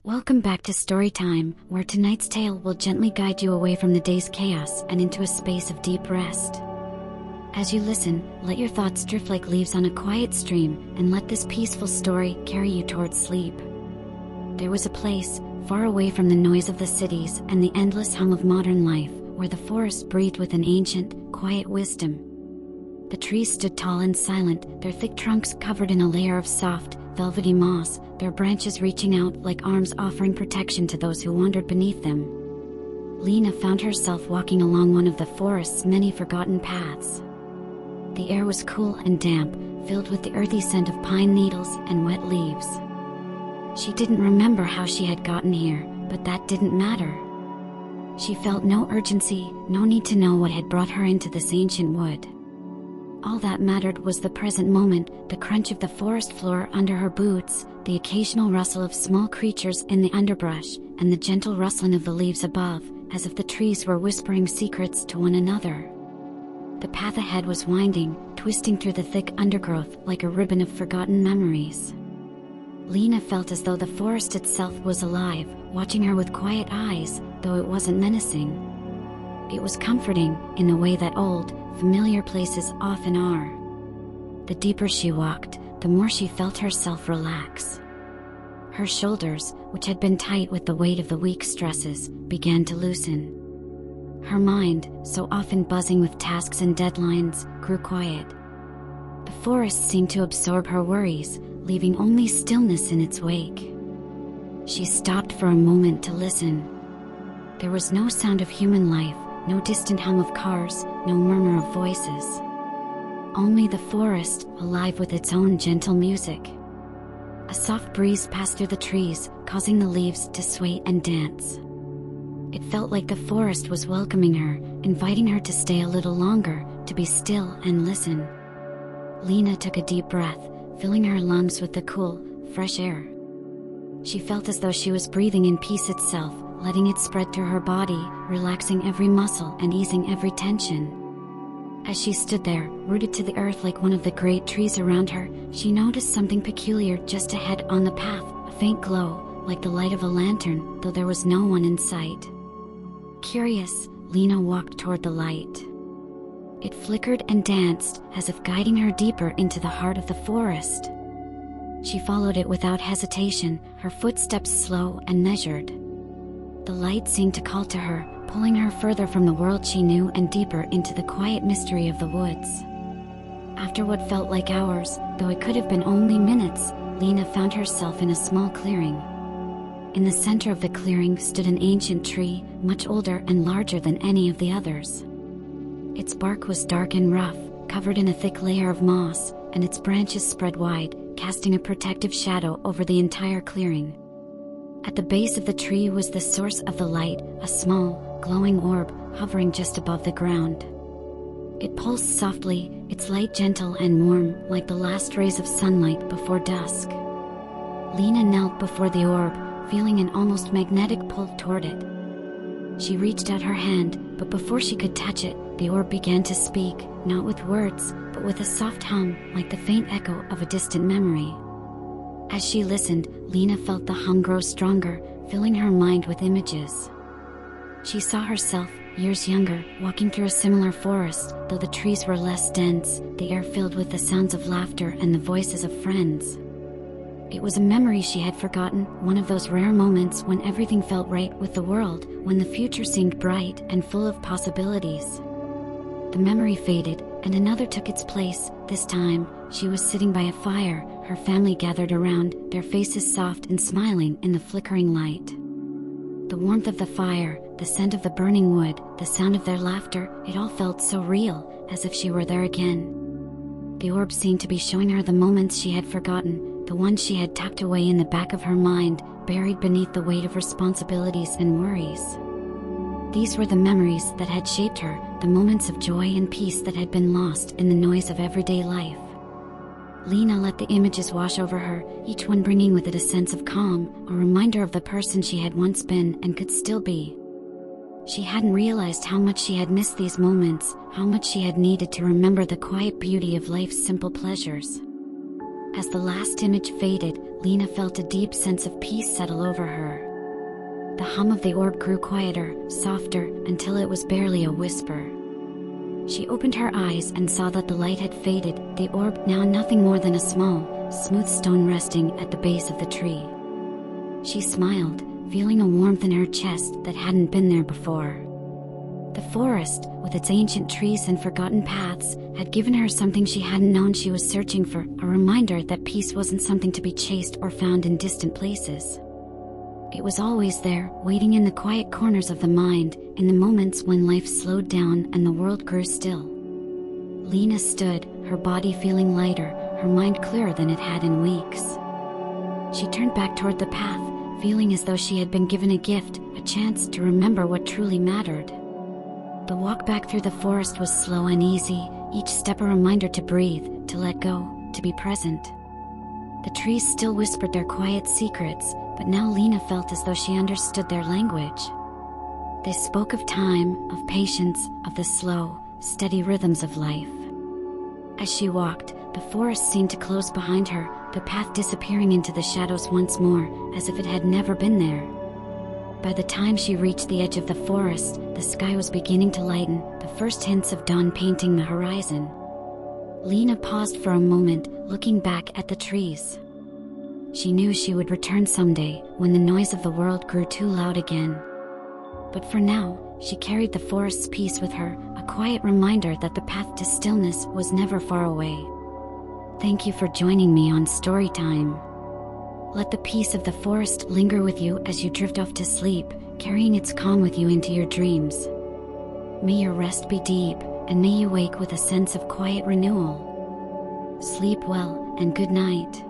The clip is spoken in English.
Welcome back to Storytime, where tonight's tale will gently guide you away from the day's chaos and into a space of deep rest. As you listen, let your thoughts drift like leaves on a quiet stream, and let this peaceful story carry you towards sleep. There was a place, far away from the noise of the cities and the endless hum of modern life, where the forest breathed with an ancient, quiet wisdom. The trees stood tall and silent, their thick trunks covered in a layer of soft, velvety moss, their branches reaching out like arms offering protection to those who wandered beneath them. Lena found herself walking along one of the forest's many forgotten paths. The air was cool and damp, filled with the earthy scent of pine needles and wet leaves. She didn't remember how she had gotten here, but that didn't matter. She felt no urgency, no need to know what had brought her into this ancient wood. All that mattered was the present moment, the crunch of the forest floor under her boots, the occasional rustle of small creatures in the underbrush, and the gentle rustling of the leaves above, as if the trees were whispering secrets to one another. The path ahead was winding, twisting through the thick undergrowth like a ribbon of forgotten memories. Lena felt as though the forest itself was alive, watching her with quiet eyes, though it wasn't menacing. It was comforting, in the way that old, familiar places often are. The deeper she walked, the more she felt herself relax. Her shoulders, which had been tight with the weight of the week's stresses, began to loosen. Her mind, so often buzzing with tasks and deadlines, grew quiet. The forest seemed to absorb her worries, leaving only stillness in its wake. She stopped for a moment to listen. There was no sound of human life, no distant hum of cars, no murmur of voices. Only the forest, alive with its own gentle music. A soft breeze passed through the trees, causing the leaves to sway and dance. It felt like the forest was welcoming her, inviting her to stay a little longer, to be still and listen. Lena took a deep breath, filling her lungs with the cool, fresh air. She felt as though she was breathing in peace itself, letting it spread through her body, relaxing every muscle and easing every tension. As she stood there, rooted to the earth like one of the great trees around her, she noticed something peculiar just ahead on the path, a faint glow, like the light of a lantern, though there was no one in sight. Curious, Lena walked toward the light. It flickered and danced, as if guiding her deeper into the heart of the forest. She followed it without hesitation, her footsteps slow and measured. The light seemed to call to her, pulling her further from the world she knew and deeper into the quiet mystery of the woods. After what felt like hours, though it could have been only minutes, Lena found herself in a small clearing. In the center of the clearing stood an ancient tree, much older and larger than any of the others. Its bark was dark and rough, covered in a thick layer of moss, and its branches spread wide, casting a protective shadow over the entire clearing. At the base of the tree was the source of the light, a small, glowing orb, hovering just above the ground. It pulsed softly, its light gentle and warm, like the last rays of sunlight before dusk. Lena knelt before the orb, feeling an almost magnetic pull toward it. She reached out her hand, but before she could touch it, the orb began to speak, not with words, but with a soft hum, like the faint echo of a distant memory. As she listened, Lena felt the hum grow stronger, filling her mind with images. She saw herself, years younger, walking through a similar forest, though the trees were less dense, the air filled with the sounds of laughter and the voices of friends. It was a memory she had forgotten, one of those rare moments when everything felt right with the world, when the future seemed bright and full of possibilities. The memory faded, and another took its place. This time, she was sitting by a fire, her family gathered around, their faces soft and smiling in the flickering light. The warmth of the fire, the scent of the burning wood, the sound of their laughter, it all felt so real, as if she were there again. The orb seemed to be showing her the moments she had forgotten, the ones she had tucked away in the back of her mind, buried beneath the weight of responsibilities and worries. These were the memories that had shaped her, the moments of joy and peace that had been lost in the noise of everyday life. Lena let the images wash over her, each one bringing with it a sense of calm, a reminder of the person she had once been and could still be. She hadn't realized how much she had missed these moments, how much she had needed to remember the quiet beauty of life's simple pleasures. As the last image faded, Lena felt a deep sense of peace settle over her. The hum of the orb grew quieter, softer, until it was barely a whisper. She opened her eyes and saw that the light had faded, the orb now nothing more than a small, smooth stone resting at the base of the tree. She smiled, feeling a warmth in her chest that hadn't been there before. The forest, with its ancient trees and forgotten paths, had given her something she hadn't known she was searching for, a reminder that peace wasn't something to be chased or found in distant places. It was always there, waiting in the quiet corners of the mind, in the moments when life slowed down and the world grew still. Lena stood, her body feeling lighter, her mind clearer than it had in weeks. She turned back toward the path, feeling as though she had been given a gift, a chance to remember what truly mattered. The walk back through the forest was slow and easy, each step a reminder to breathe, to let go, to be present. The trees still whispered their quiet secrets, but now Lena felt as though she understood their language. They spoke of time, of patience, of the slow, steady rhythms of life. As she walked, the forest seemed to close behind her, the path disappearing into the shadows once more, as if it had never been there. By the time she reached the edge of the forest, the sky was beginning to lighten, the first hints of dawn painting the horizon. Lena paused for a moment, looking back at the trees. She knew she would return someday, when the noise of the world grew too loud again. But for now, she carried the forest's peace with her, a quiet reminder that the path to stillness was never far away. Thank you for joining me on Storytime. Let the peace of the forest linger with you as you drift off to sleep, carrying its calm with you into your dreams. May your rest be deep, and may you wake with a sense of quiet renewal. Sleep well, and good night.